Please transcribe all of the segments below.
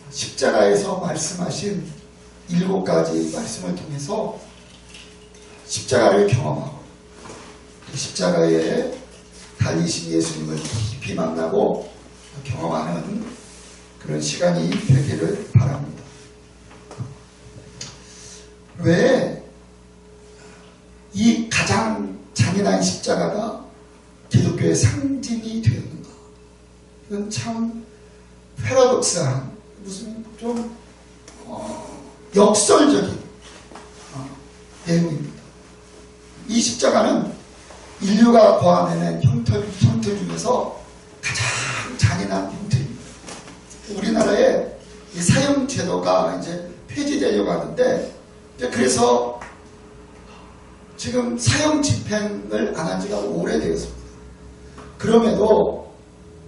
십자가에서 말씀하신 7가지 말씀을 통해서 십자가를 경험하고 십자가에 달리신 예수님을 깊이 만나고 경험하는 그런 시간이 되기를 바랍니다. 왜 이 가장 잔인한 십자가가 기독교의 상징이 되었는가? 이건 참 패러독스한, 무슨 좀 역설적인 내용입니다. 이 십자가는 인류가 고안해낸 형태 중에서 가장 잔인한 형태입니다. 우리나라에 이 사형 제도가 이제 폐지되려고 하는데, 그래서 지금 사형 집행을 안 한 지가 오래되었습니다. 그럼에도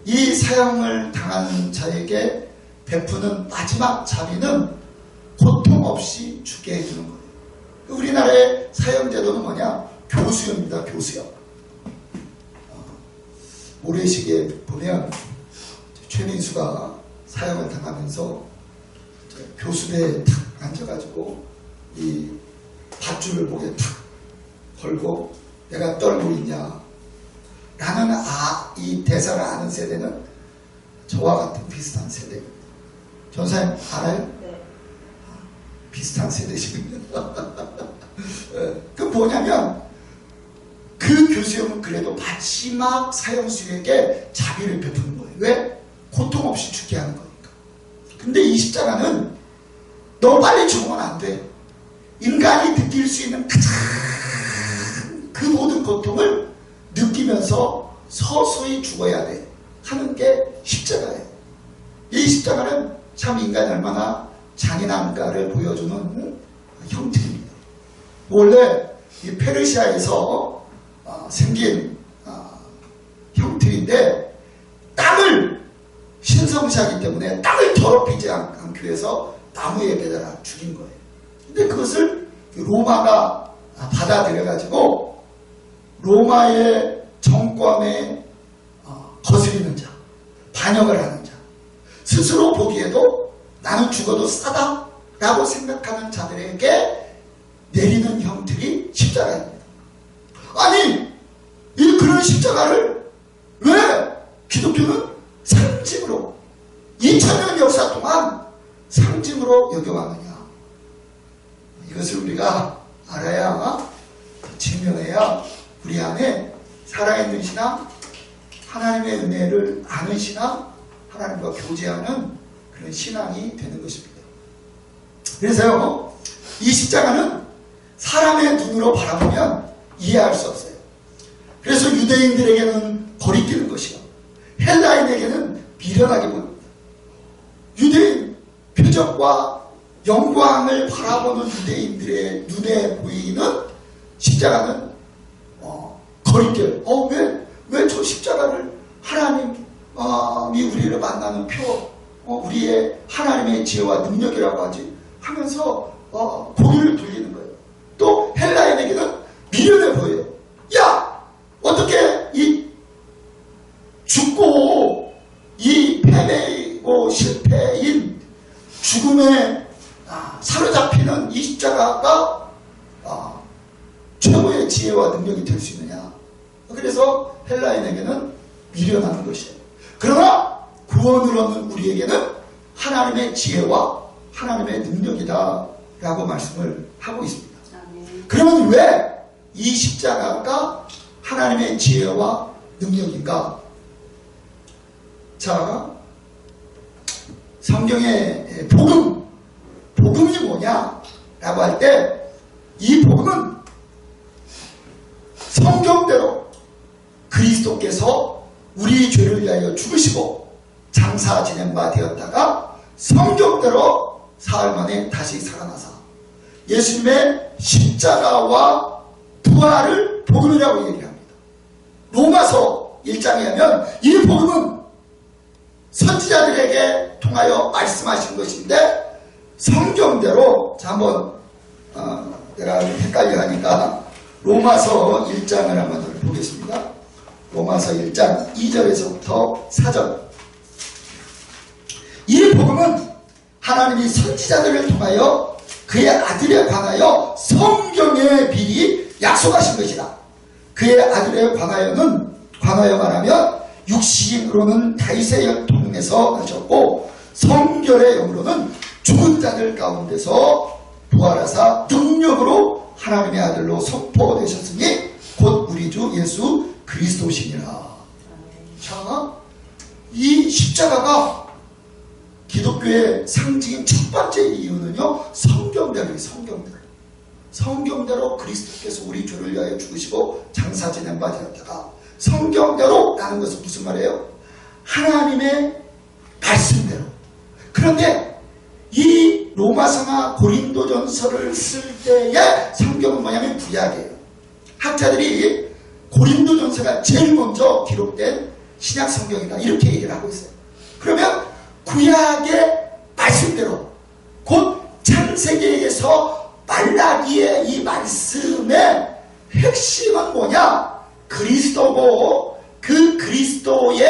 이 사형을 당한 자에게 베푸는 마지막 자비는 고통 없이 죽게 해주는 거예요. 우리나라의 사형제도는 뭐냐? 교수형입니다. 교수형. 모래시계에 보면 최민수가 사형을 당하면서 교수대에 탁 앉아가지고 이 밧줄을 목에 탁 걸고 내가 떨고 있냐 라는 이 대사를 아는 세대는 저와 같은 비슷한 세대입니다. 전사님 알아요? 네. 비슷한 세대시군요. 그 뭐냐면 그 교수형은 그래도 마지막 사형수에게 자비를 베푸는 거예요. 왜? 고통 없이 죽게 하는 거니까. 근데 이 십자가는 너 빨리 죽으면 안 돼. 인간이 느낄 수 있는 가장 그 모든 고통을 느끼면서 서서히 죽어야 돼 하는 게 십자가예요. 이 십자가는 참 인간이 얼마나 잔인한가를 보여주는 형태입니다. 원래 이 페르시아에서 생긴 형태인데 땅을 신성시하기 때문에 땅을 더럽히지 않기 위해서 나무에 매달아 죽인 거예요. 근데 그것을 로마가 받아들여가지고 로마의 정권에 거스리는 자, 반역을 하는 자, 스스로 보기에도 나는 죽어도 싸다라고 생각하는 자들에게 내리는 형틀이 십자가입니다. 아니, 그런 십자가를 왜 기독교는 상징으로 2000년 역사 동안 상징으로 여겨왔느냐? 이것을 우리가 알아야, 증명해야 우리 안에 살아있는 신앙, 하나님의 은혜를 아는 신앙, 하나님과 교제하는 그런 신앙이 되는 것입니다. 그래서요, 이 십자가는 사람의 눈으로 바라보면 이해할 수 없어요. 그래서 유대인들에게는 거리끼는 것이요, 헬라인에게는 미련하게 보입니다. 유대인 표적과 영광을 바라보는 유대인들의 눈에 보이는 십자가는 거리길. 왜 저 십자가를 하나님이 우리를 만나는 표, 우리의 하나님의 지혜와 능력이라고 하지 하면서 고개를 돌리는 거예요. 또 헬라인에게는 미련해 보여요. 야, 어떻게 이 죽고 이 패배이고 실패인 죽음에 사로잡히는 이 십자가가 최고의 지혜와 능력이 될 수 있느냐. 그래서 헬라인에게는 미련하는 것이에요. 그러나 구원을 얻는 우리에게는 하나님의 지혜와 하나님의 능력이다 라고 말씀을 하고 있습니다. 그러면 왜 이 십자가가 하나님의 지혜와 능력인가? 자, 성경의 복음이 뭐냐 라고 할 때 이 복음은 성경대로 그리스도께서 우리 죄를 위하여 죽으시고 장사 지낸 바 되었다가 성경대로 사흘 만에 다시 살아나사 예수님의 십자가와 부활을 복음이라고 얘기합니다. 로마서 1장에 하면 이 복음은 선지자들에게 통하여 말씀하신 것인데 성경대로, 자 한번 내가 헷갈려 하니까 로마서 1장을 한번 보겠습니다. 로마서 1장 2절에서부터 4절. 이 복음은 하나님이 선지자들을 통하여 그의 아들에 관하여 성경에 미리 약속하신 것이다. 그의 아들에 관하여 말하면 육신으로는 다윗의 혈통에서 나셨고 성결의 영으로는 죽은 자들 가운데서 부활하사 능력으로 하나님의 아들로 선포되셨으니 곧 우리 주 예수 그리스도시니라. 자, 이 십자가가 기독교의 상징인 첫 번째 이유는요, 성경대로예요. 성경대로 그리스도께서 우리 죄를 위하여 죽으시고 장사 지낸 바 되었다가, 성경대로 라는 것은 무슨 말이에요? 하나님의 말씀대로. 그런데 이 로마서나 고린도전서를 쓸 때의 성경은 뭐냐면 구약이에요. 학자들이 고린도전서가 제일 먼저 기록된 신약 성경이다 이렇게 얘기를 하고 있어요. 그러면 구약의 말씀대로, 곧 창세기에서 말라기의 이 말씀의 핵심은 뭐냐? 그리스도고, 그 그리스도의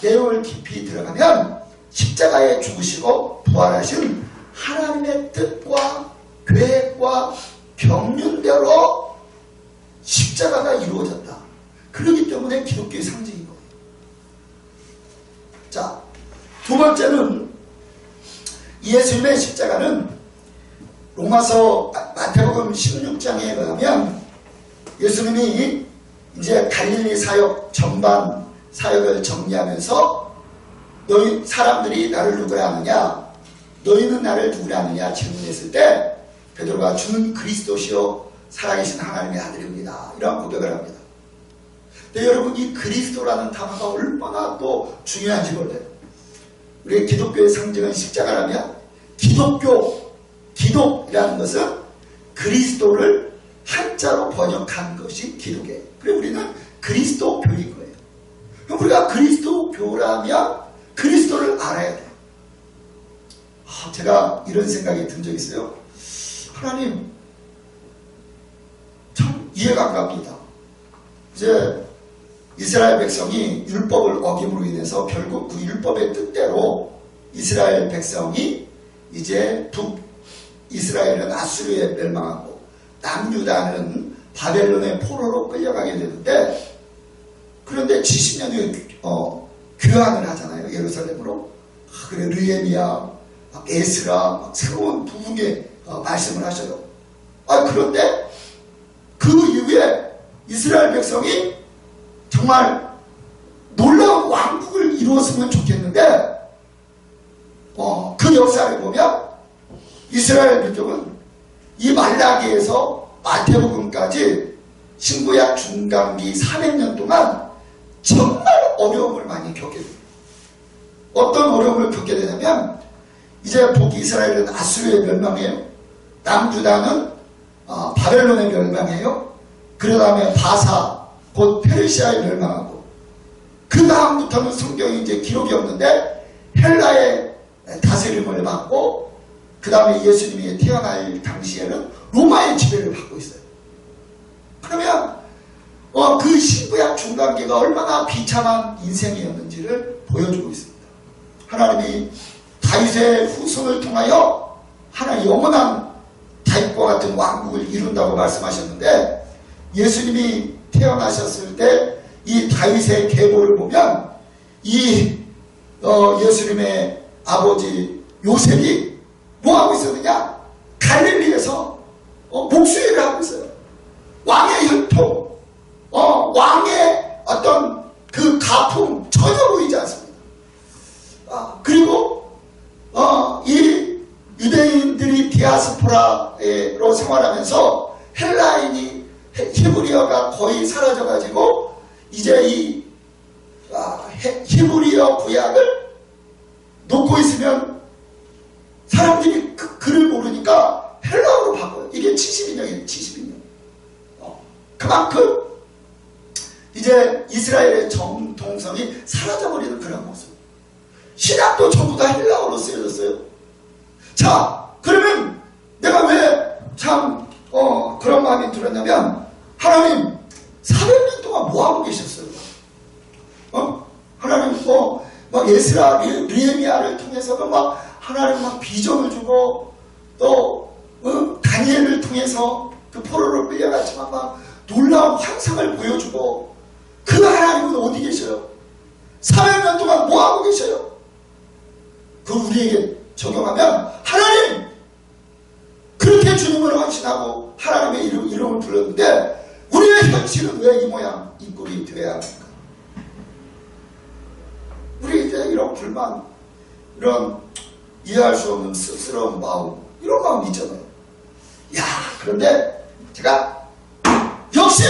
내용을 깊이 들어가면 십자가에 죽으시고 부활하신 하나님의 뜻과 계획과 경륜대로 십자가가 이루어졌다. 그렇기 때문에 기독교의 상징인 거예요. 자, 두 번째는 예수님의 십자가는 로마서 마태복음 16장에 의하면 예수님이 이제 갈릴리 사역 전반 사역을 정리하면서 너희 사람들이 나를 누구라 하느냐, 너희는 나를 누구라 하느냐 질문했을 때 베드로가 주는 그리스도시요 살아계신 하나님의 아들입니다. 이런 고백을 합니다. 근데 여러분, 이 그리스도라는 단어가 얼마나 또 중요한지 몰라요. 우리 기독교의 상징은 십자가라면 기독이라는 것은 그리스도를 한자로 번역한 것이 기독이에요. 그리고 우리는 그리스도교인 거예요. 그럼 우리가 그리스도교라면 그리스도를 알아야 돼요. 제가 이런 생각이 든 적이 있어요. 하나님, 참 이해가 안 갑니다. 이제 이스라엘 백성이 율법을 어김으로 인해서 결국 그 율법의 뜻대로 이스라엘 백성이 이제 북이스라엘은 아수르에 멸망하고 남유다는 바벨론의 포로로 끌려가게 되는데, 그런데 70년 후에 교환을 하잖아요. 예루살렘으로. 그래, 느헤미야, 에스라, 새로운 부흥의 말씀을 하셔요. 그런데 그 이후에 이스라엘 백성이 정말 놀라운 왕국을 이루었으면 좋겠는데, 그 역사를 보면 이스라엘 민족은 이 말라기에서 마태복음까지 신구약 중간기 400년 동안 정말 어려움을 많이 겪게 됩니다. 어떤 어려움을 겪게 되냐면, 이제 북이스라엘은 아수르의 멸망이에요. 남유다는 바벨론의 멸망이에요. 그 다음에 바사, 곧 페르시아의 멸망하고, 그 다음부터는 성경이 이제 기록이 없는데 헬라의 다스림을 받고, 그 다음에 예수님이 태어날 당시에는 로마의 지배를 받고 있어요. 그러면 그 신구약 중간기가 얼마나 비참한 인생이었는지를 보여주고 있습니다. 하나님이 다윗의 후손을 통하여 하나의 영원한 다윗과 같은 왕국을 이룬다고 말씀하셨는데, 예수님이 태어나셨을 때 이 다윗의 계보를 보면 이 예수님의 아버지 요셉이 뭐하고 있었느냐? 갈릴리에서 목수일을 하고 있어요. 왕의 혈통, 왕의 어떤 그 가품 전혀 보이지 않습니다. 그리고 이 유대인들이 디아스포라로 생활하면서 헬라인이, 히브리어가 거의 사라져가지고 이제 이 히브리어 구약을 놓고 있으면 사람들이 글을 모르니까 헬라어로 바꿔요. 이게 70인명이에요. 70인명. 그만큼 이제 이스라엘의 정통성이 사라져버리는 그런 모습. 신약도 전부 다 헬라어로 쓰여졌어요. 자, 그러면 내가 왜 참 그런 마음이 들었냐면, 하나님 400년 동안 뭐하고 계셨어요? 하나님 막 에스라, 느헤미야를 통해서도 막 하나님 막 비전을 주고 또 다니엘을 통해서 그 포로로 끌려갔지만 막 놀라운 환상을 보여주고 그 하나님은 어디 계셔요? 400년 동안 뭐하고 계셔요? 그걸 우리에게 적용하면 하나님! 그렇게 주님을 헌신하고 하나님의 이름을 불렀는데 우리의 현실은 왜 이 모양 이 꼴이 되어야 합니까? 우리 이제 이런 불만, 이런 이해할 수 없는 씁쓸한 마음, 이런 마음 있잖아요. 야, 그런데 제가 역시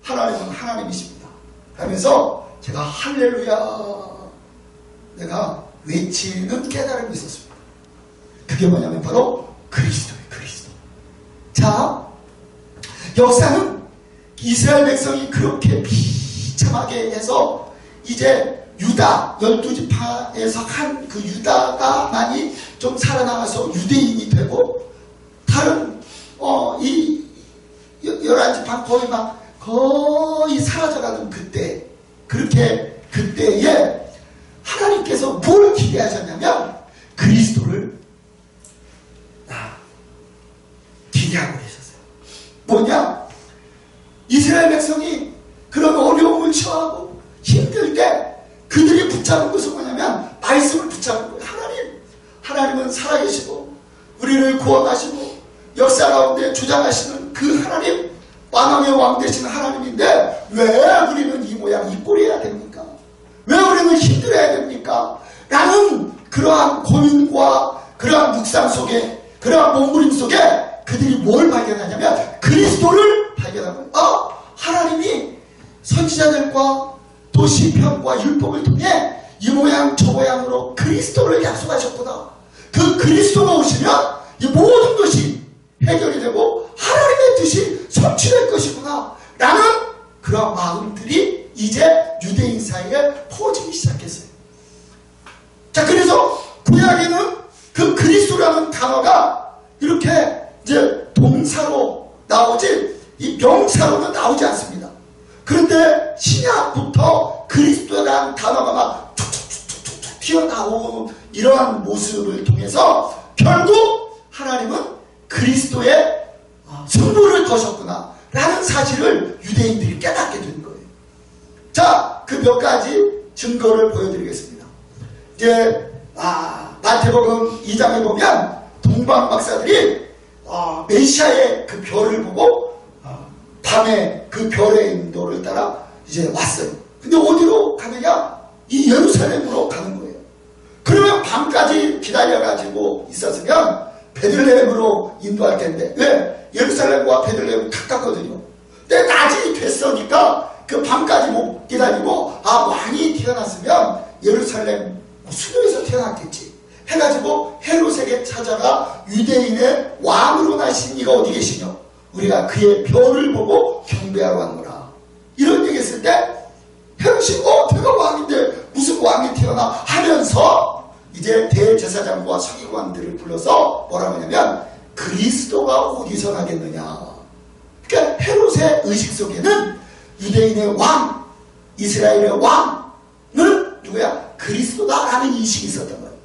하나님은 하나님이십니다 하면서 제가 할렐루야 내가 외치는 깨달음이 있었습니다. 그게 뭐냐면 바로 그리스도예요. 그리스도. 자, 역사는 이스라엘 백성이 그렇게 비참하게 해서 이제 유다 12지파에서 한 그 유다가만이 좀 살아남아서 유대인이 되고 다른 이 11지파 거의 사라져가는 그때, 그렇게 그때에 하나님께서 뭘 기대하셨냐면 그리스도를 기대하고 계셨어요. 뭐냐? 이스라엘 백성이 그런 어려움을 처하고 힘들 때 그들이 붙잡은 것은 뭐냐면 말씀을 붙잡은 거예요. 하나님은 살아계시고 우리를 구원하시고 역사 가운데 주장하시는 그 하나님, 왕왕의 왕 되시는 하나님인데 왜 우리는 이 모양 이 꼴이 해야 됩니까? 왜 우리는 힘들어야 됩니까? 라는 그러한 고민과 그러한 묵상 속에, 그러한 몸부림 속에 그들이 뭘 발견하냐면 그리스도를 발견하고, 하나님이 선지자들과 또 시편과 율법을 통해 이 모양 저 모양으로 그리스도를 약속하셨구나. 그 그리스도가 오시면 이 모든 것이 해결이 되고 하나님의 뜻이 성취될 것이구나 라는 그런 마음들이 이제 유대인 사이에 퍼지기 시작했어요. 자, 그래서 구약에는 그 그리스도라는 단어가 이렇게 이제 동사로 나오지 이 명사로는 나오지 않습니다. 그런데 신약부터 그리스도라는 단어가 막 툭툭툭툭툭 튀어나오는 이러한 모습을 통해서 결국 하나님은 그리스도의 승부를 거셨구나 라는 사실을 유대인들이 깨닫게 된 거예요. 자, 그 몇 가지 증거를 보여드리겠습니다. 이제 마태복음 2장에 보면 동방 박사들이 메시아의 그 별을 보고 밤에 그 별의 인도를 따라 이제 왔어요. 근데 어디로 가느냐? 이 예루살렘으로 가는 거예요. 그러면 밤까지 기다려가지고 있었으면 베들레헴으로 인도할 텐데, 왜? 예루살렘과 베들레헴은 가깝거든요. 근데 낮이 됐으니까 그 밤까지 못 기다리고 왕이 태어났으면 예루살렘 수도에서 태어났겠지 해가지고 헤롯에게 찾아가 유대인의 왕으로 나신 이가 어디 계시냐? 우리가 그의 별을 보고 경배하러 왔노라. 이런 얘기 했을 때 헤롯이 내가 왕인데 무슨 왕이 태어나 하면서 이제 대제사장과 서기관들을 불러서 뭐라고 하냐면 그리스도가 어디서 나겠느냐. 그러니까 헤롯의 의식 속에는 유대인의 왕, 이스라엘의 왕은 누구야? 그리스도다라는 인식이 있었던 거예요.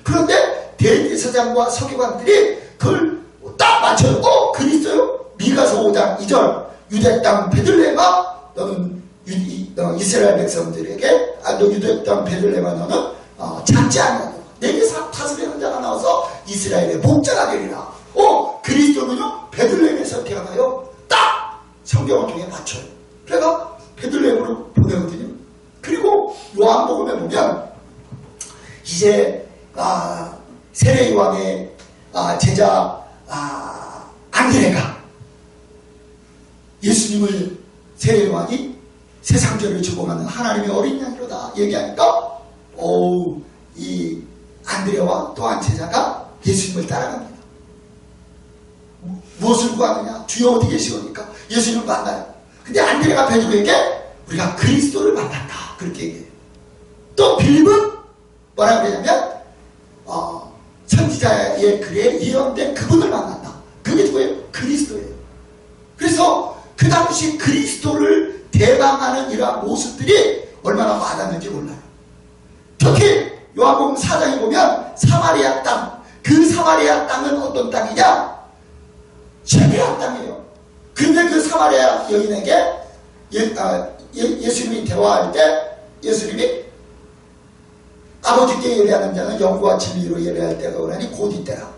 그런데 대제사장과 서기관들이 그걸 딱 맞춰요. 그리스도요? 미가서 5장 2절 유대 땅 베들레헴아 너는 이스라엘 백성들에게 너 유대 땅 베들레헴아 너는 작지 않냐. 내게 다스리는 자가 나와서 이스라엘의 목자가 되리라. 그리스도는요 베들레헴에서 태어나요. 딱 성경을 통해 맞춰요. 그래서 베들레헴으로 보내거든요. 그리고 요한복음에 보면 이제 세례 요한의 제자 안드레가 예수님을 세례 요한이 세상죄를 주범하는 하나님의 어린 양이로다 얘기하니까 이 안드레와 또 한 제자가 예수님을 따라갑니다. 무엇을 구하느냐? 주여 어디 계시오니까 예수님을 만나요. 근데 안드레가 베드로에게 우리가 그리스도를 만났다 그렇게 얘기해요. 또 빌립은 뭐라고 그러냐면 선지자의 글에 예언된 그분을 만났다. 그게 누구예요? 그리스도예요. 그래서 그 당시 그리스도를 대방하는 이러한 모습들이 얼마나 많았는지 몰라요. 특히 요한복음 4장에 보면 사마리아 땅, 그 사마리아 땅은 어떤 땅이냐? 예배한 땅이에요. 근데 그 사마리아 여인에게 예수님이 대화할 때 예수님이 아버지께 예배하는 자는 영과 진리로 예배할 때가 오라니 곧 이때라.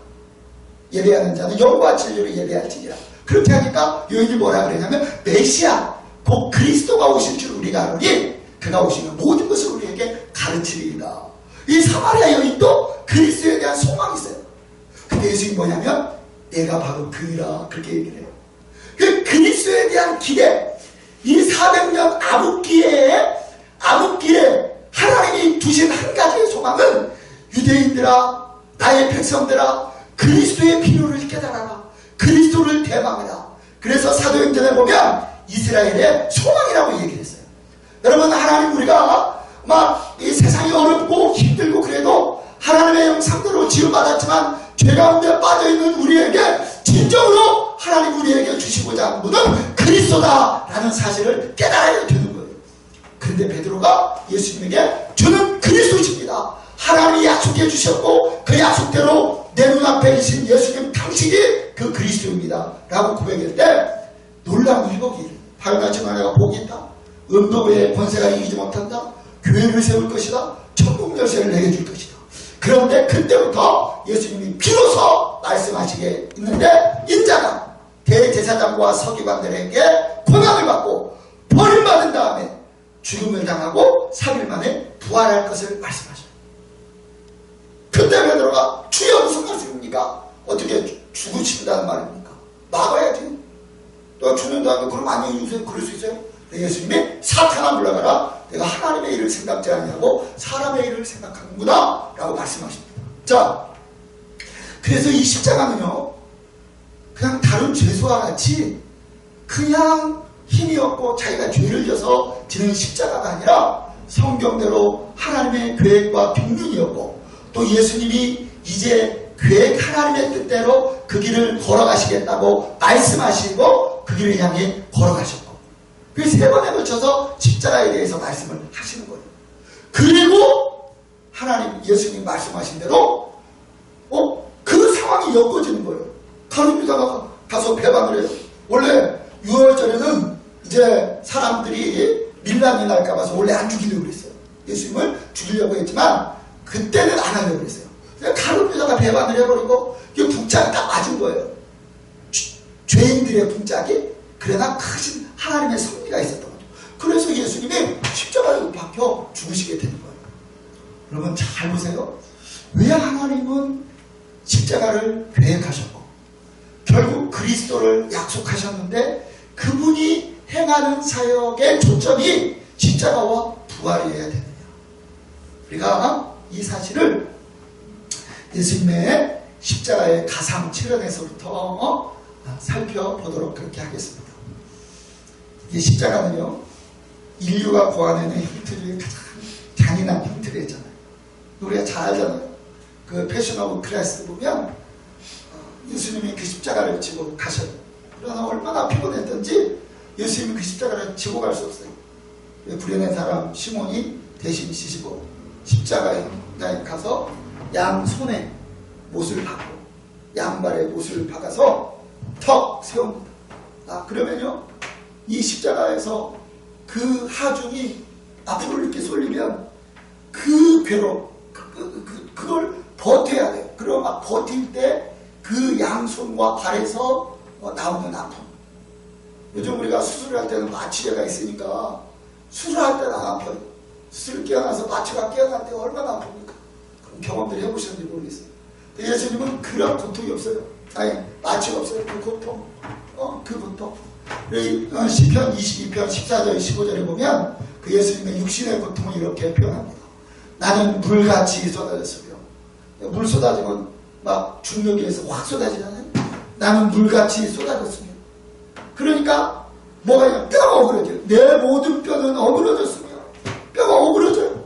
예배하는 자는 영과 진리로 예배할지니라. 그렇게 하니까 여인이 뭐라 그러냐면 메시아 곧 그리스도가 오실 줄 우리가 아노니 그가 오시면 모든 것을 우리에게 가르치리이다. 이 사마리아 여인도 그리스도에 대한 소망이 있어요. 근데 예수님이 뭐냐면 내가 바로 그이라 그렇게 얘기를 해요. 그 그리스도에 대한 기대, 이 400년 암흑기에 하나님이 두신 한 가지의 소망은 유대인들아 나의 백성들아 그리스도의 필요를 깨달아라. 그리스도를 대망하라. 그래서 사도행전에 보면 이스라엘의 소망이라고 얘기를 했어요. 여러분 하나님 우리가 막 이 세상이 어렵고 힘들고 그래도 하나님의 형상대로 지음받았지만 죄 가운데 빠져있는 우리에게 진정으로 하나님 우리에게 주시고자 하는 분은 그리스도다라는 사실을 깨달아야 되는 거예요. 그런데 베드로가 예수님에게 주는 그리스도십니다. 하나님이 약속해 주셨고 그 약속대로 내 눈앞에 계신 예수님 당신이 그 그리스도입니다 라고 고백할 때 놀라운 회복이 발같이 내가 복이 있다. 음도의 권세가 이기지 못한다. 교회를 세울 것이다. 천국 열쇠를 내게 줄 것이다. 그런데 그때부터 예수님이 비로소 말씀하시게 있는데 인자가 대제사장과 서기관들에게 고난을 받고 버림받은 다음에 죽음을 당하고 3일 만에 부활할 것을 말씀하셔요. 그때 베드로가 주여 무슨 말씀입니까? 어떻게 죽으신다는 말입니까? 막아야지. 또 죽는다면 그럼 안녕히 주세요. 그럴 수 있어요? 예수님이 사탄아 물러가라. 내가 하나님의 일을 생각지 않냐고 사람의 일을 생각하는구나 라고 말씀하십니다. 자, 그래서 이 십자가는요 그냥 다른 죄수와 같이 그냥 힘이 없고 자기가 죄를 져서 지는 십자가가 아니라 성경대로 하나님의 계획과 경륜이었고 또 예수님이 이제 하나님의 뜻대로 그 길을 걸어가시겠다고 말씀하시고 그 길을 향해 걸어가셨고 그 3번에 걸쳐서 십자가에 대해서 말씀을 하시는 거예요. 그리고 하나님 예수님 말씀하신 대로 그 상황이 엮어지는 거예요. 다른 유다가 가서 배반을 해요. 원래 6월절에는 이제 사람들이 밀란이 날까 봐서 원래 안 죽이려고 그랬어요. 예수님을 죽이려고 했지만 그때는 안 하려고 그랬어요. 가룟 유다가 배반을 해버리고 이 북짝이 딱 맞은 거예요. 죄인들의 북짝이 그러나 크신 하나님의 섭리가 있었던 거죠. 그래서 예수님이 십자가에 못 박혀 죽으시게 되는 거예요. 여러분 잘 보세요. 왜 하나님은 십자가를 계획하셨고 결국 그리스도를 약속하셨는데 그분이 행하는 사역의 초점이 십자가와 부활이어야 되느냐. 우리가 이 사실을 예수님의 십자가의 가상 7연에서부터 살펴보도록 그렇게 하겠습니다. 이 십자가는요 인류가 고안해낸 형태 중에 가장 잔인한 형태를 했잖아요. 우리가 잘 알잖아요. 그 패션 오브 크라이스트 보면 예수님이 그 십자가를 지고 가셔요. 그러나 얼마나 피곤했던지 예수님이 그 십자가를 지고 갈 수 없어요. 불효된 사람 시몬이 대신 지시고 십자가에 가서 양 손에 못을 박고 양발에 못을 박아서 턱 세웁니다. 그러면요 이 십자가에서 그 하중이 앞으로 이렇게 쏠리면 그 괴로 그걸 버텨야 돼요. 그리고 막 버틸 때 그 양손과 발에서 나오는 아픔. 요즘 우리가 수술을 할 때는 마취제가 있으니까 수술할 때는 안 아파요. 수술을 깨어나서 마취가 깨어날 때 얼마나 아픕니까? 그런 경험들 해보셨는지 모르겠어요. 예수님은 그런 고통이 없어요. 아니 마취가 없어요. 그 고통. 그 고통. 시편 22편 14절 15절에 보면 그 예수님의 육신의 고통을 이렇게 표현합니다. 나는 물같이 쏟아졌으며 물 쏟아지면 막 중력에서 확 쏟아지잖아요. 나는 물같이 쏟아졌으며 그러니까 뭐가 뼈가 어그러져요. 내 모든 뼈는 어그러졌으며 뼈가 어그러져요.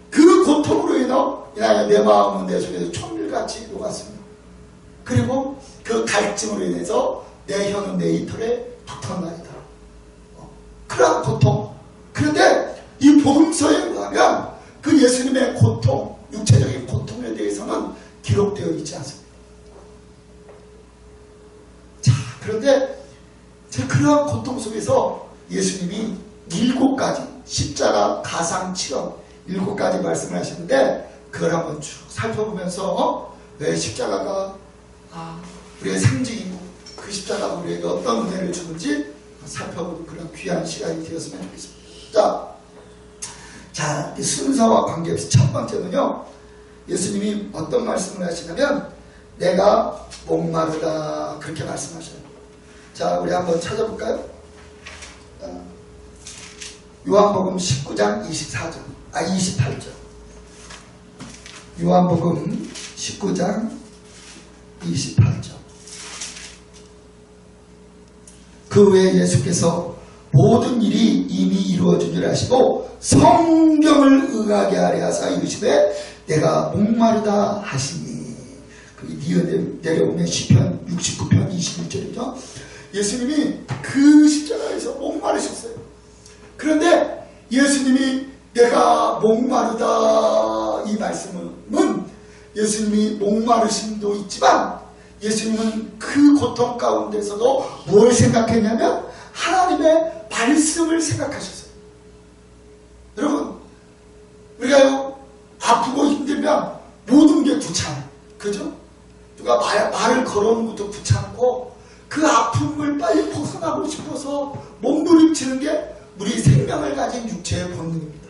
그 고통으로 인하여 내 마음은 내 속에서 촛물같이 녹았으며 그리고 그 갈증으로 인해서 내 혀는 내 이털에 붙었나이다. 그런 고통. 그런데 이 복음서에 의하면 그 그 예수님의 고통, 육체적인 고통에 대해서는 기록되어 있지 않습니다. 자, 그런데 그러한 고통 속에서 예수님이 7가지 십자가 가상치험 7가지 말씀을 하시는데 그걸 한번 쭉 살펴보면서 왜 십자가가 우리의 상징이고 그 십자가가 우리에게 어떤 은혜를 주는지 살펴보는 그런 귀한 시간이 되었으면 좋겠습니다. 자, 순서와 관계없이 첫 번째는요, 예수님이 어떤 말씀을 하시냐면 내가 목마르다 그렇게 말씀하셔요. 자, 우리 한번 찾아볼까요? 요한복음 19장 28절. 요한복음 19장 28절. 그 외에 예수께서 모든 일이 이미 이루어진 줄 아시고 성경을 응하게 하려 하사 이르시되 내가 목마르다 하시니. 내려오면 시편 69편 21절이죠. 예수님이 그 십자가에서 목마르셨어요. 그런데 예수님이 내가 목마르다 이 말씀은 예수님이 목마르심도 있지만 예수님은 그 고통 가운데서도 뭘 생각했냐면 하나님의 말씀을 생각하셨어요. 여러분, 우리가요 아프고 힘들면 모든 게 귀찮아요. 그죠? 누가 말을 걸어오는 것도 귀찮고 그 아픔을 빨리 벗어나고 싶어서 몸부림치는 게 우리 생명을 가진 육체의 본능입니다.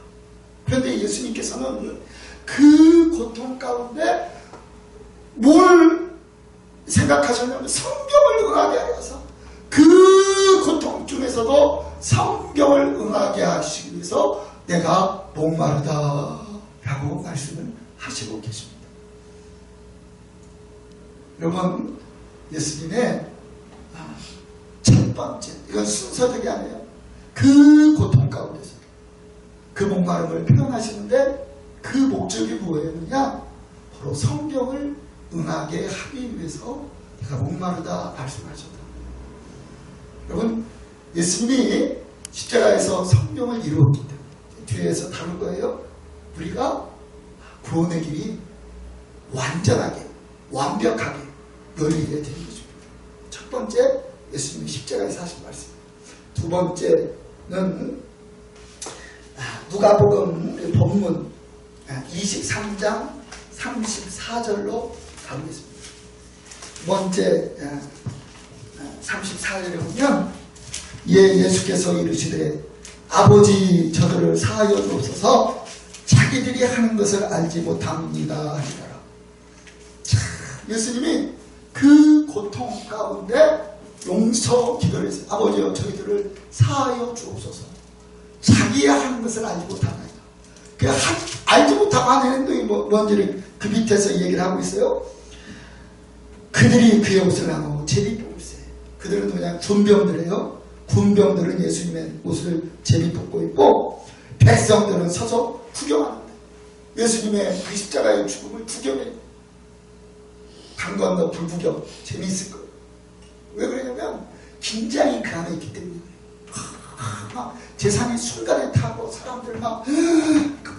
그런데 예수님께서는 그 고통 가운데 뭘 생각하셨냐면 성경을 응하게 하셔서 그 고통 중에서도 성경을 응하게 하시기 위해서 내가 목마르다 라고 말씀을 하시고 계십니다. 여러분, 예수님의 첫 번째, 이건 순서적이 아니에요. 그 고통 가운데서 그 목마름을 표현하시는데 그 목적이 뭐였느냐? 바로 성경을 응하게 하기 위해서 내가 목마르다 말씀하셨다. 여러분, 예수님이 십자가에서 성경을 이루었기 때문에 뒤에서 다룰 거예요. 우리가 구원의 길이 완전하게 완벽하게 열리게 되는 것입니다. 첫 번째, 예수님이 십자가에서 하신 말씀. 두 번째는 누가복음 본문 23장 34절로 가보겠습니다. 두 번째 34절에 보면 예수께서 이르시되 아버지 저들을 사하여 주옵소서 자기들이 하는 것을 알지 못합니다 하시더라. 예수님이 그 고통 가운데 용서 기도를 했어요. 아버지여 저희들을 사하여 주옵소서. 자기가 하는 것을 알지 못하나이다. 알지 못하고 하는 행동이 뭔지를 그 밑에서 얘기를 하고 있어요. 그들이 그의 옷을 나누고 제비뽑고 있어요. 그들은 그냥 군병들이에요. 군병들은 예수님의 옷을 제비뽑고 있고 백성들은 서서 구경하는데 예수님의 그 십자가의 죽음을 구경해요. 강 건너 불구경 재미있을 거예요. 왜 그러냐면 긴장이 그 안에 있기 때문에 막 재산이 순간에 타고 사람들 막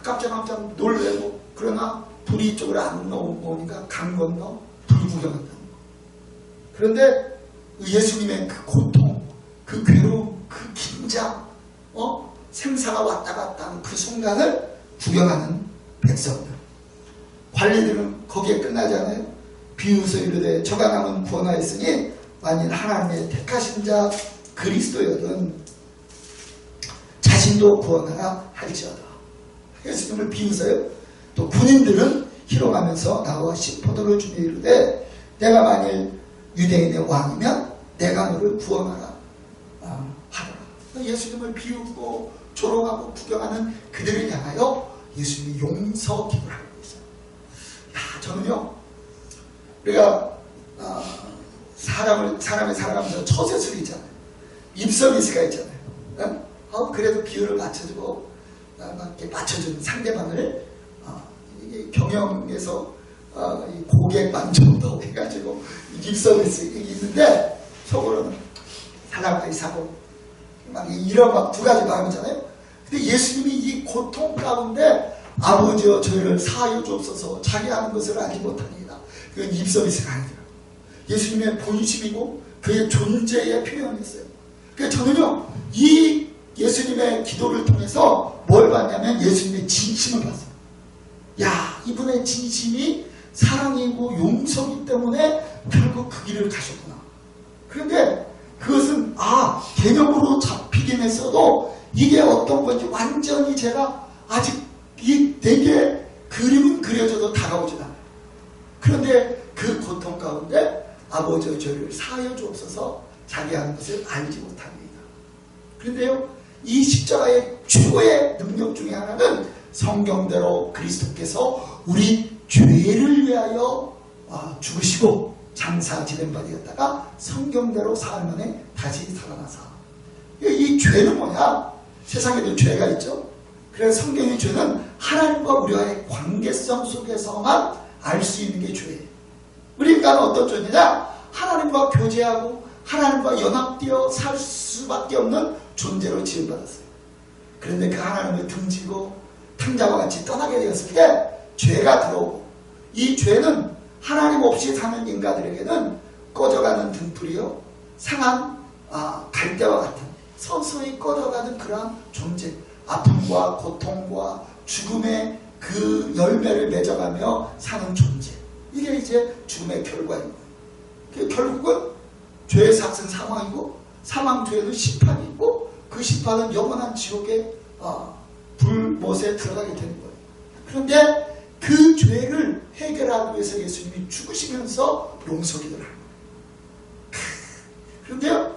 깜짝깜짝 놀래고 그러나 불이 이쪽으로 안 넘어오니까 강 건너 불구경한다는 거. 그런데 예수님의 그 고통, 그 괴로움, 그 긴장, 생사가 왔다 갔다 하는 그 순간을 구경하는 백성들. 관리들은 거기에 끝나지 않아요. 비유서 이르되 저가 남은 구원하였으니 만일 하나님의 택하신 자 그리스도여든 자신도 구원하라 할지어다. 예수님을 비유서요. 또 군인들은 희롱하면서 나와 신포도를 주며 이르되 내가 만일 유대인의 왕이면 내가 너를 구원하라 하더라. 예수님을 비웃고 조롱하고 구경하는 그들을 향하여 예수님이 용서 기도를 하고 있어요. 저는요, 우리가 사람을 살아가면서 처세술이 있잖아요. 입서비스가 있잖아요. 그래도 비율을 맞춰주고 이렇게 맞춰주는 상대방을 경영에서 이 고객 만족도 해가지고 입서비스 있는데 속으로는 살아가기 사고 막 이런 막 두 가지 마음이잖아요. 근데 예수님이 이 고통 가운데 아버지여 저희를 사하여 주옵소서 자기 하는 것을 알지 못하니이다. 그건 입서비스가 아니라 예수님의 본심이고 그의 존재의 표현이었어요. 그래서 저는요 이 예수님의 기도를 통해서 뭘 봤냐면 예수님의 진심을 봤어요. 야, 이분의 진심이 사랑이고 용서기 때문에 결국 그 길을 가셨구나. 그런데 그것은 개념으로 잡히긴 했어도 이게 어떤 건지 완전히 제가 아직 되게 그림은 그려져도 다가오진 않아요. 그런데 그 고통 가운데 아버지의 저희를 사하여 주옵소서 자기 하는 것을 알지 못합니다. 그런데요 이 십자가의 최고의 능력 중에 하나는 성경대로 그리스도께서 우리 죄를 위하여 죽으시고 장사 지낸 바 되었다가 성경대로 사흘 만에 다시 살아나사. 이 죄는 뭐냐? 세상에도 죄가 있죠. 그래서 성경의 죄는 하나님과 우리와의 관계성 속에서만 알 수 있는 게 죄예요. 우리 인간은 어떤 존재냐? 하나님과 교제하고 하나님과 연합되어 살 수밖에 없는 존재로 지음받았어요. 그런데 그 하나님을 등지고 탕자와 같이 떠나게 되었을 때 죄가 들어오고, 이 죄는 하나님 없이 사는 인간들에게는 꺼져가는 등불이요 상한 갈대와 같은 서서히 꺼져가는 그러한 존재, 아픔과 고통과 죽음의 그 열매를 맺어가며 사는 존재, 이게 이제 죽음의 결과인 거예요. 결국은 죄의 삭은 사망이고 사망 뒤에는 심판이 있고 그 심판은 영원한 지옥의 불못에 들어가게 되는 거예요. 그런데 그 죄를 해결하기 위해서 예수님이 죽으시면서 용서기도를 합니다. 그런데요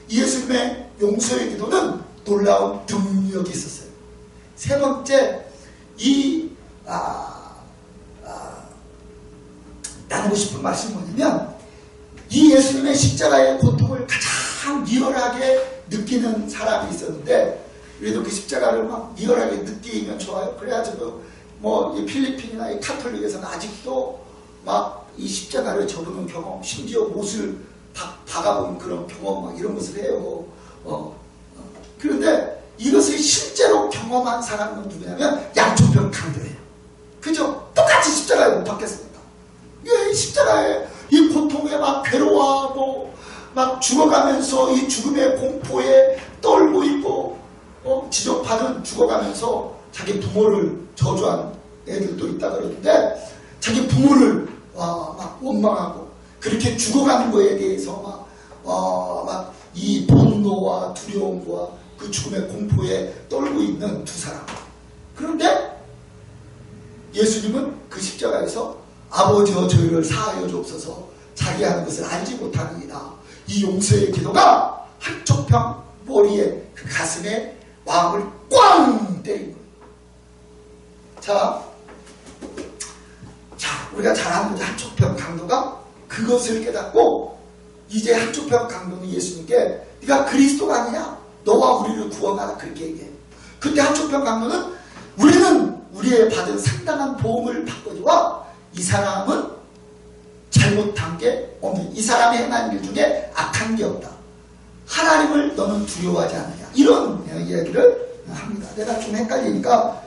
예수님의 용서의 기도는 놀라운 능력이 있었어요. 세 번째, 나누고 싶은 말씀이 뭐냐면, 이 예수님의 십자가의 고통을 가장 리얼하게 느끼는 사람이 있었는데, 그래도 그 십자가를 막 리얼하게 느끼면 좋아요. 그래가지고 이 필리핀이나 이 카톨릭에서는 아직도 막 이 십자가를 접는 경험, 심지어 못을 박아본 그런 경험, 막 이런 것을 해요. 그런데 이것을 실제로 경험한 사람은 누구냐면 양초병 강도예요. 그죠? 똑같이 십자가에 못 박혔습니다. 이 십자가에 이 고통에 막 괴로워하고 막 죽어가면서 이 죽음의 공포에 떨고 있고, 지적받은 죽어가면서 자기 부모를 저주한 애들도 있다 그러는데, 자기 부모를 막 원망하고 그렇게 죽어가는 거에 대해서 막 이 분노와 두려움과 그 죽음의 공포에 떨고 있는 두 사람. 그런데 예수님은 그 십자가에서 아버지여 저희를 사하여 주옵소서 자기 하는 것을 알지 못하느니라, 이 용서의 기도가 한쪽 평 머리에 그 가슴에 마음을 꽝 때린 거예요. 자, 우리가 잘 아는 한쪽평 강도가 그것을 깨닫고, 이제 한쪽평 강도는 예수님께 네가 그리스도가 아니냐? 너와 우리를 구원하라, 그렇게 얘기해요. 그때 한쪽평 강도는 우리는 우리의 받은 상당한 보험을 받거니와 이 사람은 잘못한 게 없는, 이 사람이 행한 일 중에 악한 게 없다. 하나님을 너는 두려워하지 않느냐, 이런 이야기를 합니다. 내가 좀 헷갈리니까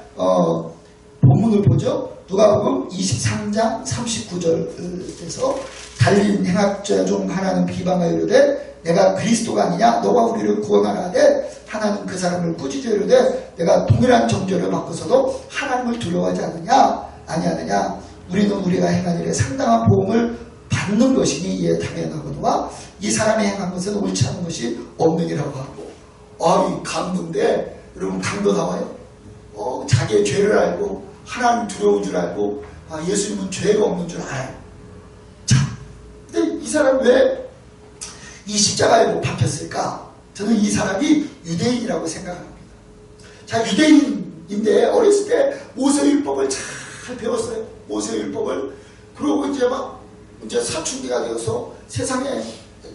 본문을 보죠. 누가복음 23장 39절에서 달린 행악자 중 하나는 비방하여 이르되 내가 그리스도가 아니냐? 너가 우리를 구원하라 하되 하나는 그 사람을 꾸짖어 이르되 내가 동일한 정죄를 받고서도 하나님을 두려워하지 않느냐? 아니하느냐? 우리는 우리가 행한 일에 상당한 보응을 받는 것이니 이에 당연하거니와 이 사람이 행한 것은 옳지 않은 것이 없느니라고 하고, 이 강도인데, 여러분 강도 나와요. 자기의 죄를 알고 하나님 두려운 줄 알고 예수님은 죄가 없는 줄 알아요. 자, 근데 이 사람 왜 이 십자가에 못 박혔을까? 저는 이 사람이 유대인이라고 생각합니다. 자, 유대인인데 어렸을 때 모세율법을 잘 배웠어요. 모세율법을. 그러고 이제 사춘기가 되어서 세상에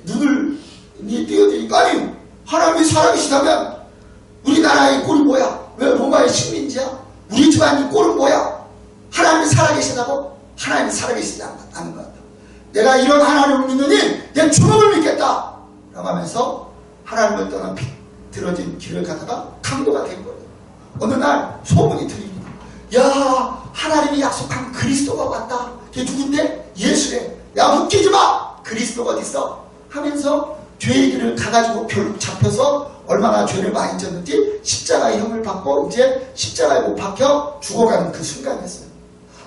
눈을 띄어드니까, 아니 하나님이 살아계시다면 우리나라의 꼴이 뭐야? 왜 로마의 식민지야? 우리 집안의 꼴은 뭐야? 하나님이 살아계시다고? 하나님이 살아계시지 않는 것 같다. 내가 이런 하나님을 믿느니 내 주먹을 믿겠다 라고 하면서 하나님을 떠나 비틀어진 길을 가다가 강도가 된 거예요. 어느 날 소문이 들립니다. 야, 하나님이 약속한 그리스도가 왔다. 걔 누군데? 예수래. 야, 웃기지 마. 그리스도가 어딨어? 하면서 죄의 길을 가가지고 결국 잡혀서 얼마나 죄를 많이 졌는지 십자가의 형을 받고 이제 십자가에 못 박혀 죽어가는 그 순간이었어요.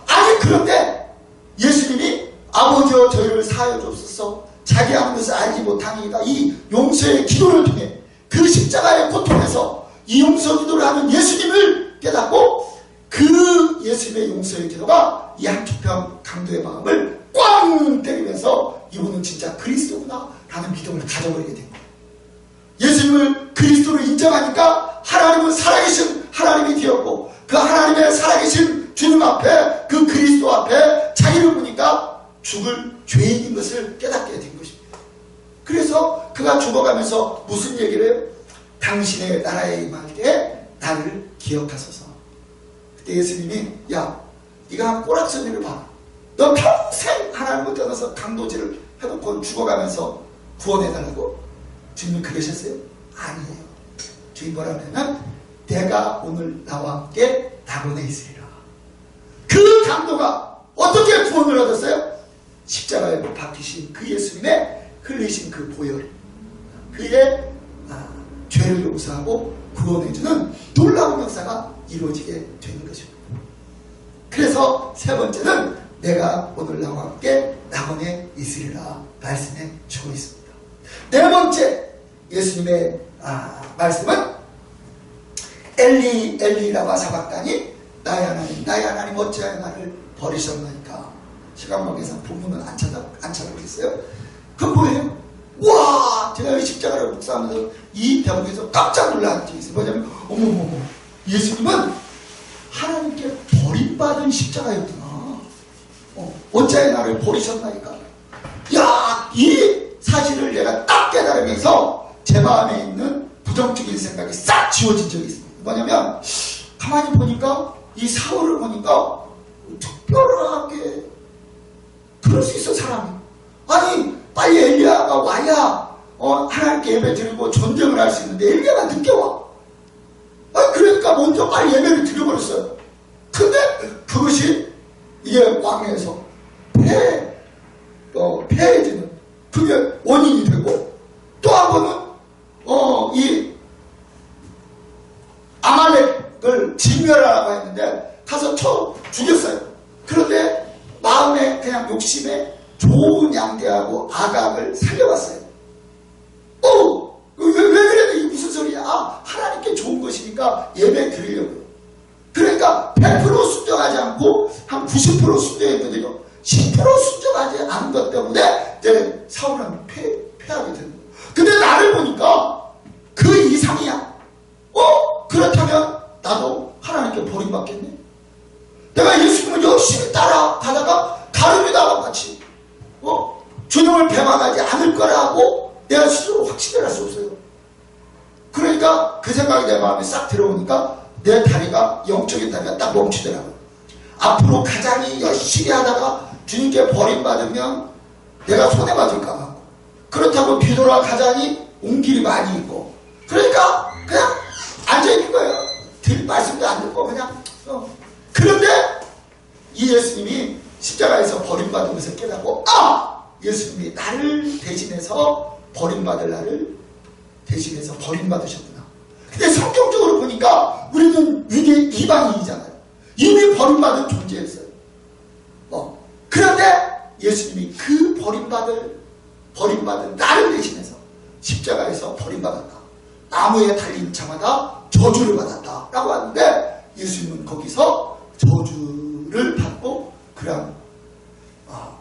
아니, 그런데 예수님이 아버지여 저희를 사하여 주옵소서, 자기 하는 것을 알지 못하니까 이 용서의 기도를 통해 그 십자가의 고통에서 이 용서 기도를 하는 예수님을 깨닫고 그 예수님의 용서의 기도가 이 한키평 강도의 마음을 꽝 때리면서 이분은 진짜 그리스도구나 라는 믿음을 가져버리게 된 거예요. 예수님을 그리스도로 인정하니까 하나님은 살아계신 하나님이 되었고 그 하나님의 살아계신 주님 앞에 그 그리스도 앞에 자기를 보니까 죽을 죄인인 것을 깨닫게 된 것입니다. 그래서 그가 죽어가면서 무슨 얘기를 해요? 당신의 나라에 임할 때 나를 기억하소서. 그때 예수님이 야, 네가 꼬락서니를 봐라. 너 평생 하나님을 떠나서 강도질을 해놓고 죽어가면서 구원해달라고? 주님이 그러셨어요? 아니에요. 주님 뭐라냐면 내가 오늘 나와 함께 낙원에 있으리라. 그 강도가 어떻게 구원을 얻었어요? 십자가에 못 박히신 그 예수님의 흘리신 그 보혈, 그의 죄를 용서하고 구원해주는 놀라운 역사가 이루어지게 되는 것입니다. 그래서 세 번째는 내가 오늘 나와 함께 낙원에 있으리라 말씀해 주고 있습니다. 네 번째 예수님의 말씀은 엘리 엘리 라마 사박다니 나의 하나님 어찌하여 나를 버리셨나이까. 시간막에서 본문은 안 찾아보겠어요? 그건 뭐예요? 와, 제가 이 십자가를 묵상하면서 이 대목에서 깜짝 놀란 적이 있어요. 뭐냐면 어머머머, 예수님은 하나님께 버림받은 십자가였구나. 어찌하여 나를 버리셨나이까. 야, 이 사실을 내가 딱 깨달으면서 제 마음에 있는 부정적인 생각이 싹 지워진 적이 있습니다. 뭐냐면 가만히 보니까 이 사울을 보니까 특별하게 그럴 수 있어, 사람이. 아니, 빨리 엘리야가 와야 하나님께 예배 드리고 전쟁을 할 수 있는데 엘리야가 늦게 와. 아니, 그러니까 먼저 빨리 예배를 드려버렸어요. 근데 그것이 이게 왕에서 폐해지는 그게 원인이 되고, 또 한 번은 이 아말렉을 진멸하라고 했는데 가서 쳐 죽였어요. 그런데 마음에 그냥 욕심에 좋은 양대하고 아각을 살려봤어요. 왜 그래도 이게 무슨 소리야? 하나님께 좋은 것이니까 예배 드리려고요. 그러니까 100% 순종하지 않고 한 90% 순종했거든요. 10% 순종하지 않은 것 때문에 이제 사울은 패하게 되는 거예요. 근데 나를 보니까 그 이상이야. 그렇다면 나도 하나님께 버림받겠네. 내가 예수님을 열심히 따라가다가 가룟유다와 같이 주님을 배반하지 않을 거라고 내가 스스로 확신을 할 수 없어요. 그러니까 그 생각이 내 마음에 싹 들어오니까 내 다리가, 영적인 다리가 딱 멈추더라고요. 앞으로 가장이 열심히 하다가 주님께 버림받으면 내가 손해받을까 봐. 그렇다고 뒤돌아 가장이 온 길이 많이 있고, 그러니까 그냥 앉아있는 거예요. 들 말씀도 안 듣고 그냥. 그런데 이 예수님이 십자가에서 버림받은 것을 깨닫고, 예수님이 나를 대신해서 버림받을 나를 대신해서 버림받으셨구나. 근데 성경적으로 보니까 우리는 이게 이방인이잖아요. 이미 버림받은 존재였어요. 그런데 예수님이 그 버림받은 나를 대신해서 십자가에서 버림받았다. 나무에 달린 자마다 저주를 받았다 라고 하는데, 예수님은 거기서 저주를 받고 그런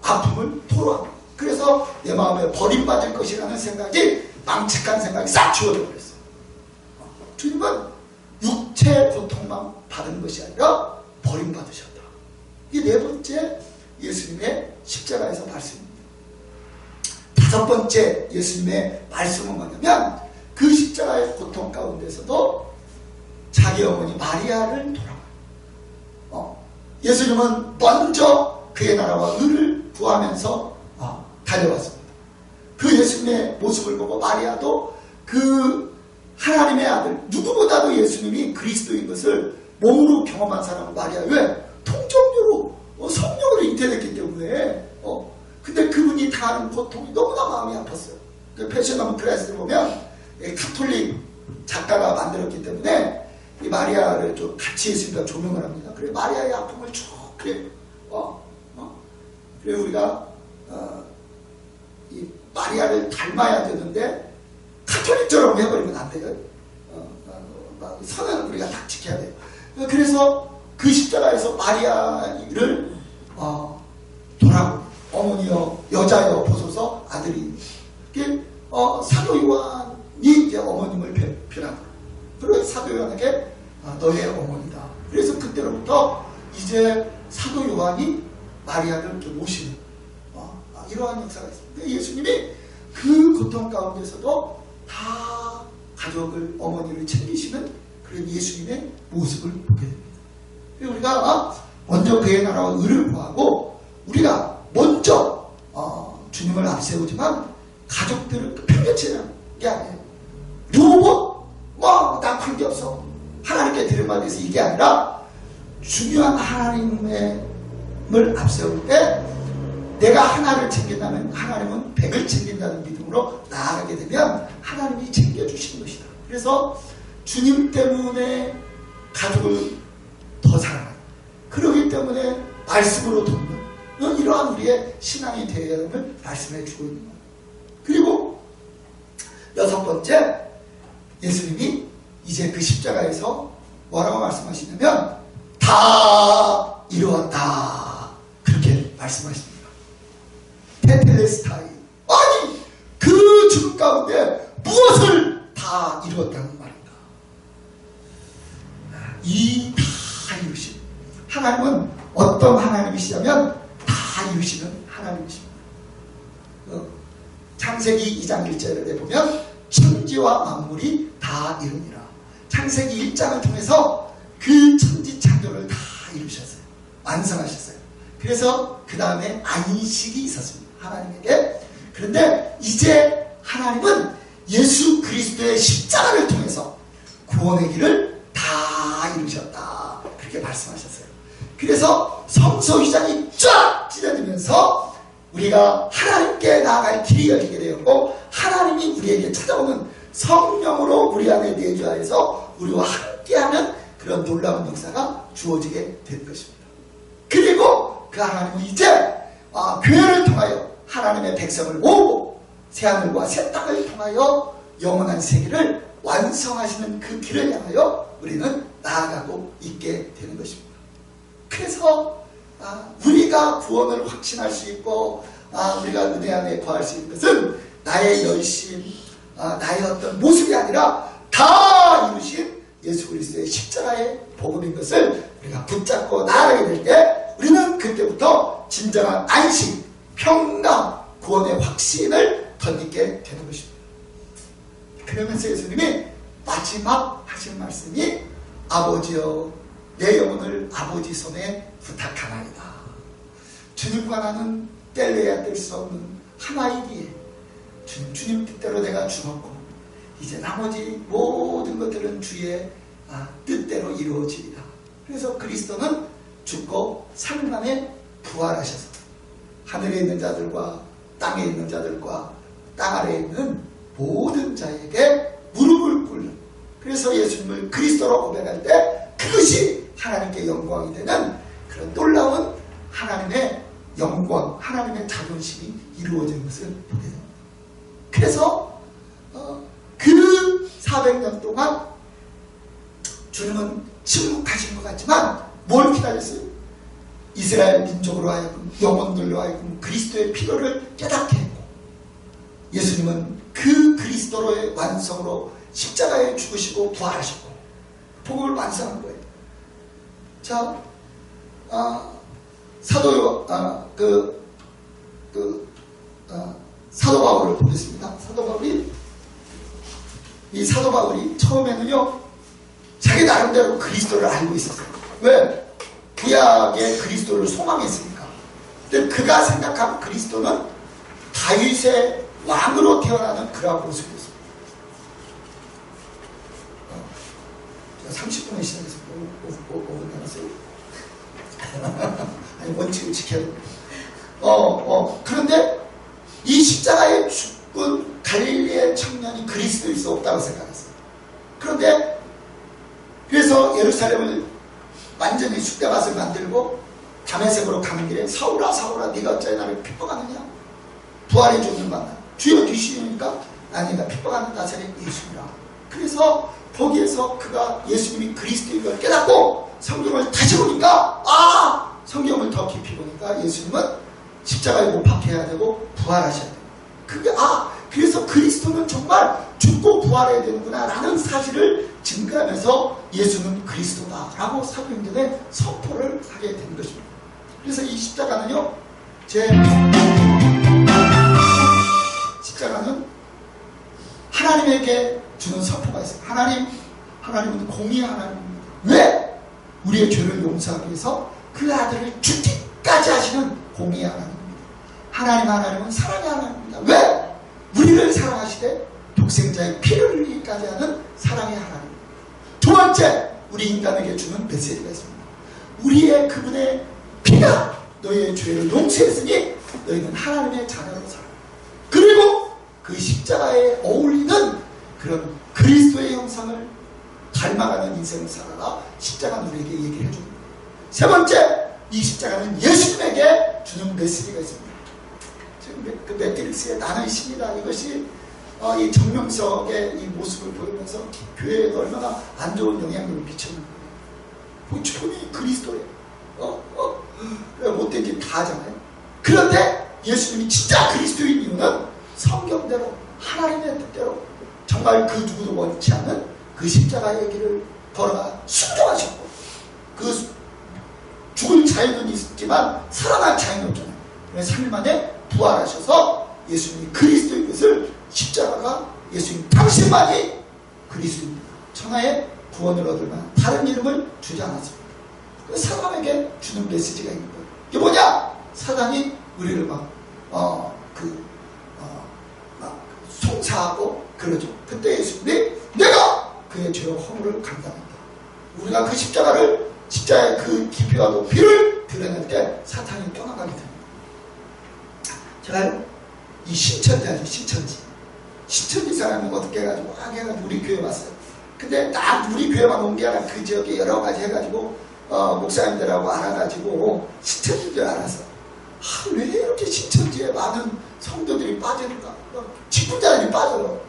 아픔을 토로합니다. 그래서 내 마음에 버림받을 것이라는 생각이, 망측한 생각이 싹 지워져 버렸어요. 주님은 육체 고통만 받은 것이 아니라 버림받으셨다. 이게 네 번째 예수님의 십자가에서 말씀입니다. 다섯 번째 예수님의 말씀은 뭐냐면, 그 십자가의 고통 가운데서도 자기 어머니 마리아를 돌아가요. 예수님은 먼저 그의 나라와 의를 구하면서 달려왔습니다. 그 예수님의 모습을 보고 마리아도 그 하나님의 아들, 누구보다도 예수님이 그리스도인 것을 몸으로 경험한 사람은 마리아. 왜? 통정적으로 성령으로 잉태됐기 때문에. 근데 그분이 당하는 고통이 너무나 마음이 아팠어요. 그 패션 오브 크라이스트를 보면 카톨릭 작가가 만들었기 때문에 이 마리아를 좀 같이 예수님과 조명을 합니다. 그래 마리아의 아픔을 쭉 그래 그래 우리가 이 마리아를 닮아야 되는데 카톨릭처럼 해버리면 안 돼요. 선을 우리가 딱 지켜야 돼요. 그래서 그 십자가에서 마리아를 돌아오고 어머니여 여자여 보소서 아들이 사도 요한이 이제 어머님을 표현하고 그리고 사도 요한에게 너의 어머니다. 그래서 그때로부터 이제 사도 요한이 마리아를 이렇게 모시는 이러한 역사가 있습니다. 예수님이 그 고통 가운데서도 다 가족을 어머니를 챙기시는 그런 예수님의 모습을 보게 됩니다. 우리가 먼저 그의 나라와 의를 구하고 우리가 먼저 주님을 앞세우지만 가족들을 편견치는 게 아니에요. 로봇? 나 관계없어. 하나님께 드릴 말에 대해서 이게 아니라 중요한 하나님을 앞세울 때 내가 하나를 챙긴다면 하나님은 100을 챙긴다는 믿음으로 나아가게 되면 하나님이 챙겨주시는 것이다. 그래서 주님 때문에 가족을 더 사랑하는 그러기 때문에 말씀으로 돕는 이러한 우리의 신앙이 되어야 함을 말씀해 주고 있는 거예요. 그리고 6번째 예수님이 이제 그 십자가에서 뭐라고 말씀하시냐면 다 이루었다 그렇게 말씀하십니다. 테텔레스타이 아니 그 죽음 가운데 무엇을 다 이루었다는 말인가. 이 다 이루신 하나님은 어떤 하나님이시냐면 다 이루시는 하나님이십니다. 창세기 2장 1절에 보면 천지와 만물이 다 이루니라. 창세기 1장을 통해서 그 천지 창조를 다 이루셨어요. 완성하셨어요. 그래서 그 다음에 안식이 있었습니다. 하나님에게. 그런데 이제 하나님은 예수 그리스도의 십자가를 통해서 구원의 길을 다 이루셨다. 그렇게 말씀하셨어요. 그래서 성소 휘장이 쫙 찢어지면서 우리가 하나님께 나아갈 길이 열리게 되었고 하나님이 우리에게 찾아오는 성령으로 우리 안에 내주하여서 우리와 함께하는 그런 놀라운 역사가 주어지게 된 것입니다. 그리고 그 하나님은 이제 교회를 통하여 하나님의 백성을 모으고 새하늘과 새 땅을 통하여 영원한 세계를 완성하시는 그 길을 향하여 우리는 나아가고 있게 되는 것입니다. 그래서 우리가 구원을 확신할 수 있고 우리가 은혜 안에 거할 수 있는 것은 나의 열심, 나의 어떤 모습이 아니라 다 이루신 예수 그리스도의 십자가의 복음인 것을 우리가 붙잡고 나아가게 될 때 우리는 그때부터 진정한 안식, 평강, 구원의 확신을 덧입게 되는 것입니다. 그러면서 예수님이 마지막 하신 말씀이 아버지여 내 영혼을 아버지 손에 부탁하나이다. 주님과 나는 뗄래야 뗄 수 없는 하나이기에 주님 뜻대로 내가 죽었고 이제 나머지 모든 것들은 주의 뜻대로 이루어지리라. 그래서 그리스도는 죽고 3일 만에 부활하셔서 하늘에 있는 자들과 땅에 있는 자들과 땅 아래에 있는 모든 자에게 무릎을 꿇는, 그래서 예수님을 그리스도로 고백할 때 그것이 하나님께 영광이 되는 그런 놀라운 하나님의 영광, 하나님의 자존심이 이루어진 것을 보게 됩니다. 그래서 그 400년 동안 주님은 침묵하신 것 같지만 뭘 기다렸어요? 이스라엘 민족으로 하여금, 영혼들로 하여금 그리스도의 필요를 깨닫게 했고, 예수님은 그 그리스도로의 완성으로 십자가에 죽으시고 부활하셨고 복음을 완성한 거예요. 자, 사도 바울을 보겠습니다. 사도 바울이 처음에는요 자기 나름대로 그리스도를 알고 있었어요. 왜? 구약의 그리스도를 소망했으니까. 근데 그가 생각한 그리스도는 다윗의 왕으로 태어나는 그러한 모습이었습니다. 30분에 시작해서 5분 남았어요. 아니, 원칙을 지켜야 됩니다. 그런데 이 십자가에 죽은 갈릴리의 청년이 그리스도일 수 없다고 생각했어요. 그런데 그래서 예루살렘을 완전히 쑥대밭을 만들고 다메섹으로 가는 길에 사울아 사울아 네가 어찌 나를 핍박하느냐. 부활의 주님을 만나 주여 주시니까 아니다 핍박하는 나사렛 예수니라. 그래서 거기에서 그가 예수님이 그리스도인 걸 깨닫고 성경을 다시 보니까 성경을 더 깊이 보니까 예수님은 십자가에 못 박혀야 되고 부활하셔야 돼요. 그게 그래서 그리스도는 정말 죽고 부활해야 되는구나 라는 사실을 증거하면서 예수는 그리스도다 라고 사도행전에 선포를 하게 된 것입니다. 그래서 이 십자가는요, 십자가는 하나님에게 주는 선포가 있어요. 하나님은 공의의 하나님입니다. 왜? 우리의 죄를 용서하기 위해서 그 아들을 죽기까지 하시는 공의의 하나님입니다. 하나님은 사랑의 하나님입니다. 왜? 우리를 사랑하시되 독생자의 피를 흘리기까지 하는 사랑의 하나님. 두 번째, 우리 인간에게 주는 메시지가 있습니다. 우리의 그분의 피가 너희의 죄를 용서했으니 너희는 하나님의 자녀로 살아. 그리고 그 십자가에 어울리는 그런 그리스도의 형상을 닮아가는 인생을 살아라. 십자가는 우리에게 얘기를 해줍니다. 세 번째, 이 십자가는 예수님에게 주는 메시지가 있습니다. 지금 그 매트릭스의 나는 신이다. 이것이 이 정명석의 이 모습을 보이면서 교회에 얼마나 안 좋은 영향력을 미쳤는 거예요. 주님이 그리스도예요. 못된 짓 다 하잖아요. 그런데 예수님이 진짜 그리스도인 이유는 성경대로 하나님의 뜻대로 정말 그 누구도 원치 않는 그 십자가의 길을 걸어가 순종하셨고, 그 죽을 자유는 있지만 살아날 자유는 없잖아요. 그래서 3일 만에 부활하셔서 예수님이 그리스도인 것을 십자가가 예수님 당신만이 그리스도입니다. 천하에 구원을 얻을 만한 다른 이름을 주지 않았습니다. 사단에게 주는 메시지가 있는 거예요. 이게 뭐냐? 사단이 우리를 송사하고 그러죠. 그때 예수님이 내가 그의 죄와 허물을 감당한다. 우리가 그 십자가의 그 깊이와 높이를 드러낼 때 사탄이 떠나가게 됩니다. 제가 이 신천지 사람이 어떻게 해가지고 우리 교회 왔어요. 근데 딱 우리 교회만 온 게 아니라 그 지역에 여러 가지 해가지고 목사님들하고 알아가지고 신천지인 줄 알았어. 왜 이렇게 신천지에 많은 성도들이 빠지는가? 직분자들이 빠져요.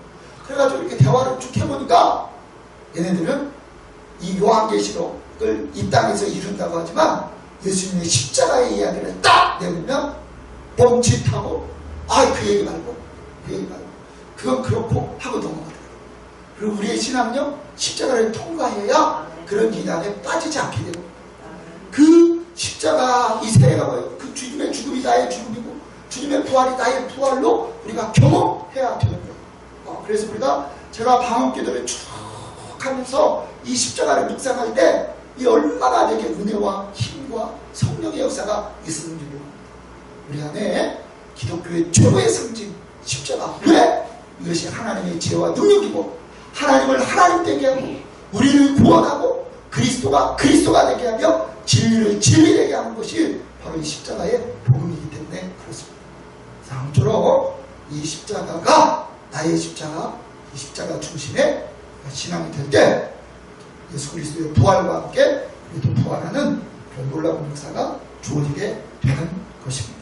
그래가지고 이렇게 대화를 쭉 해보니까 얘네들은 이 요한계시록을 이 땅에서 이룬다고 하지만 예수님의 십자가의 이야기를 딱 내보면 멈칫하고 그 얘기 말고 그건 그렇고 하고 넘어가더라고요. 그리고 우리의 신앙은요, 십자가를 통과해야 그런 이단에 빠지지 않게 되고, 그 십자가 이 세례가 뭐예요? 그 주님의 죽음이 나의 죽음이고 주님의 부활이 나의 부활로 우리가 경험해야 되는 거예요. 그래서 제가 방언기도를 쭉 하면서 이 십자가를 묵상할 때 이 얼마나 내게 은혜와 힘과 성령의 역사가 있었는지 모릅니다. 우리 안에 기독교의 최고의 상징 십자가. 왜? 이것이 하나님의 지혜와 능력이고 하나님을 하나님 되게 하고 우리를 구원하고 그리스도가 되게 하며 진리를 진리 되게 하는 것이 바로 이 십자가의 복음이기 때문에 그렇습니다. 아무쪼록 이 십자가가 나의 십자가, 이 십자가 중심의 신앙이 될 때 예수 그리스도의 부활과 함께 우리도 부활하는 그런 놀라운 역사가 주어지게 되는 것입니다.